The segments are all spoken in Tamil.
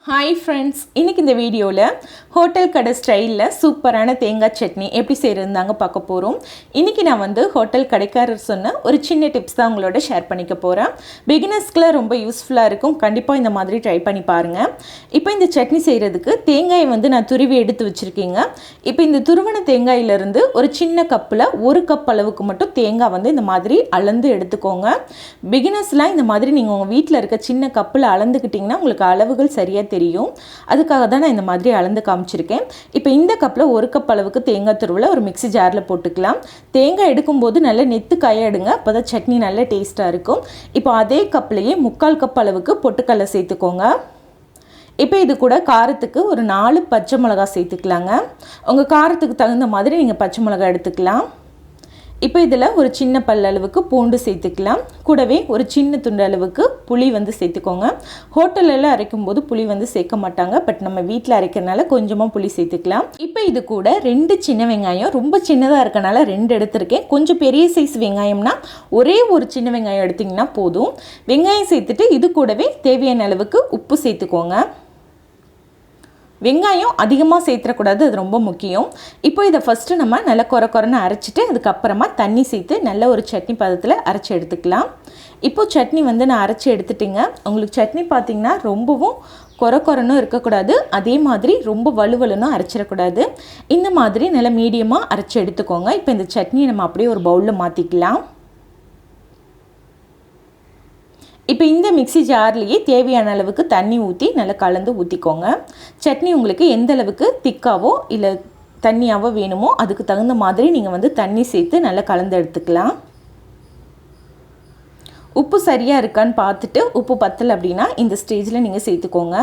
ஹாய் ஃப்ரெண்ட்ஸ், இன்றைக்கி இந்த வீடியோவில் ஹோட்டல் கடை ஸ்டைலில் சூப்பரான தேங்காய் சட்னி எப்படி செய்கிறதுந்தாங்க பார்க்க போகிறோம். இன்றைக்கி நான் ஹோட்டல் கடைக்காரர் சொன்ன ஒரு சின்ன டிப்ஸ் தான் உங்களோட ஷேர் பண்ணிக்க போகிறேன். பிகினர்ஸ்க்குலாம் ரொம்ப யூஸ்ஃபுல்லாக இருக்கும். கண்டிப்பாக இந்த மாதிரி ட்ரை பண்ணி பாருங்கள். இப்போ இந்த சட்னி செய்கிறதுக்கு தேங்காயை நான் துருவி எடுத்து வச்சுருக்கீங்க. இப்போ இந்த துருவன தேங்காயிலிருந்து ஒரு சின்ன கப்பில் 1 கப் அளவுக்கு மட்டும் தேங்காய் இந்த மாதிரி அளந்து எடுத்துக்கோங்க. பிகினர்ஸ்லாம் இந்த மாதிரி நீங்கள் உங்கள் வீட்டில் இருக்க சின்ன கப்பில் அளந்துக்கிட்டிங்கன்னா உங்களுக்கு அளவுகள் சரியாக தெரியும். அதுக்காக தான் நான் இந்த மாதிரி அளந்து காமிச்சிருக்கேன். இப்போ இந்த கப்பில் 1 கப் அளவுக்கு தேங்காய் துருவலை ஒரு மிக்ஸி ஜாரில் போட்டுக்கலாம். தேங்காய் எடுக்கும்போது நல்லா நெத்து காய எடுங்க, அப்போ தான் சட்னி நல்ல டேஸ்ட்டாக இருக்கும். இப்போ அதே கப்லேயே 3/4 கப் அளவுக்கு பொட்டுக்கடலை சேர்த்துக்கோங்க. இப்போ இது கூட காரத்துக்கு ஒரு 4 பச்சை மிளகா சேர்த்துக்கலாங்க. உங்கள் காரத்துக்கு தகுந்த மாதிரி நீங்கள் பச்சை மிளகா எடுத்துக்கலாம். இப்போ இதில் ஒரு சின்ன பல்லளவுக்கு பூண்டு சேர்த்துக்கலாம். கூடவே ஒரு சின்ன துண்டு அளவுக்கு புளி சேர்த்துக்கோங்க. ஹோட்டலெல்லாம் அரைக்கும் போது புளி சேர்க்க மாட்டாங்க, பட் நம்ம வீட்டில் அரைக்கிறதுனால கொஞ்சமாக புளி சேர்த்துக்கலாம். இப்போ இது கூட 2 சின்ன வெங்காயம், ரொம்ப சின்னதாக இருக்கனால 2 எடுத்திருக்கேன். கொஞ்சம் பெரிய சைஸ் வெங்காயம்னா ஒரே ஒரு சின்ன வெங்காயம் எடுத்திங்கன்னா போதும். வெங்காயம் சேர்த்துட்டு இது கூடவே தேவையான அளவுக்கு உப்பு சேர்த்துக்கோங்க. வெங்காயம் அதிகமாக சேர்த்துடக்கூடாது, அது ரொம்ப முக்கியம். இப்போ இதை ஃபஸ்ட்டு நம்ம நல்லா கொரன்னு அரைச்சிட்டு அதுக்கப்புறமா தண்ணி சேர்த்து நல்ல ஒரு சட்னி பதத்தில் அரைச்சி எடுத்துக்கலாம். இப்போது சட்னி நான் அரைச்சி எடுத்துட்டேங்க. உங்களுக்கு சட்னி பார்த்திங்கன்னா ரொம்பவும் கொரன்னு இருக்கக்கூடாது, அதே மாதிரி ரொம்ப வலுவலுன்னு அரைச்சிடக்கூடாது. இந்த மாதிரி நல்லா மீடியமாக அரைச்சி எடுத்துக்கோங்க. இப்போ இந்த சட்னியை நம்ம அப்படியே ஒரு பவுலில் மாற்றிக்கலாம். இப்போ இந்த மிக்ஸி ஜார்லேயே தேவையான அளவுக்கு தண்ணி ஊற்றி நல்லா கலந்து ஊற்றிக்கோங்க. சட்னி உங்களுக்கு எந்த அளவுக்கு திக்காவோ இல்லை தண்ணியாவோ வேணுமோ அதுக்கு தகுந்த மாதிரி நீங்கள் தண்ணி சேர்த்து நல்லா கலந்து எடுத்துக்கலாம். உப்பு சரியாக இருக்கான்னு பார்த்துட்டு உப்பு பத்தலை அப்படின்னா இந்த ஸ்டேஜில் நீங்கள் சேர்த்துக்கோங்க.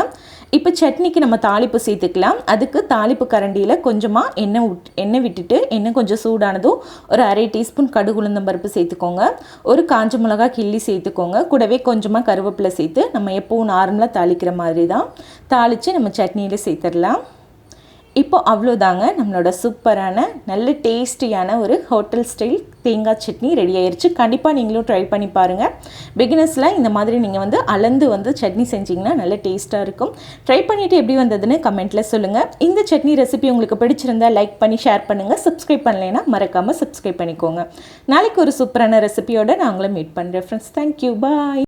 இப்போ சட்னிக்கு நம்ம தாளிப்பு சேர்த்துக்கலாம். அதுக்கு தாளிப்பு கரண்டியில் கொஞ்சமாக எண்ணெய் விட்டுட்டு எண்ணெய் கொஞ்சம் சூடானதும் ஒரு 1/2 டீஸ்பூன் கடுகு உளுந்தம் பருப்பு சேர்த்துக்கோங்க. ஒரு காஞ்ச மிளகா கிள்ளி சேர்த்துக்கோங்க. கூடவே கொஞ்சமாக கருவேப்பிலை சேர்த்து நம்ம எப்போவும் நார்மலாக தாளிக்கிற மாதிரி தான் தாளித்து நம்ம சட்னியில் சேர்த்துடலாம். இப்போ அவ்வளோதாங்க, நம்மளோட சூப்பரான நல்ல டேஸ்டியான ஒரு ஹோட்டல் ஸ்டைல் தேங்காய் சட்னி ரெடி ஆயிடுச்சு. கண்டிப்பாக நீங்களும் ட்ரை பண்ணி பாருங்கள். பிகினர்ஸ்லாம் இந்த மாதிரி நீங்கள் அளந்து சட்னி செஞ்சிங்கன்னா நல்ல டேஸ்ட்டாக இருக்கும். ட்ரை பண்ணிவிட்டு எப்படி வந்ததுன்னு கமெண்ட்டில் சொல்லுங்கள். இந்த சட்னி ரெசிபி உங்களுக்கு பிடிச்சிருந்தால் லைக் பண்ணி ஷேர் பண்ணுங்கள். சப்ஸ்கிரைப் பண்ணலைன்னா மறக்காமல் சப்ஸ்கிரைப் பண்ணிக்கோங்க. நாளைக்கு ஒரு சூப்பரான ரெசிபியோடு நான் உங்களை மீட் பண்ணுறேன் ஃப்ரெண்ட்ஸ். தேங்க்யூ, பாய்.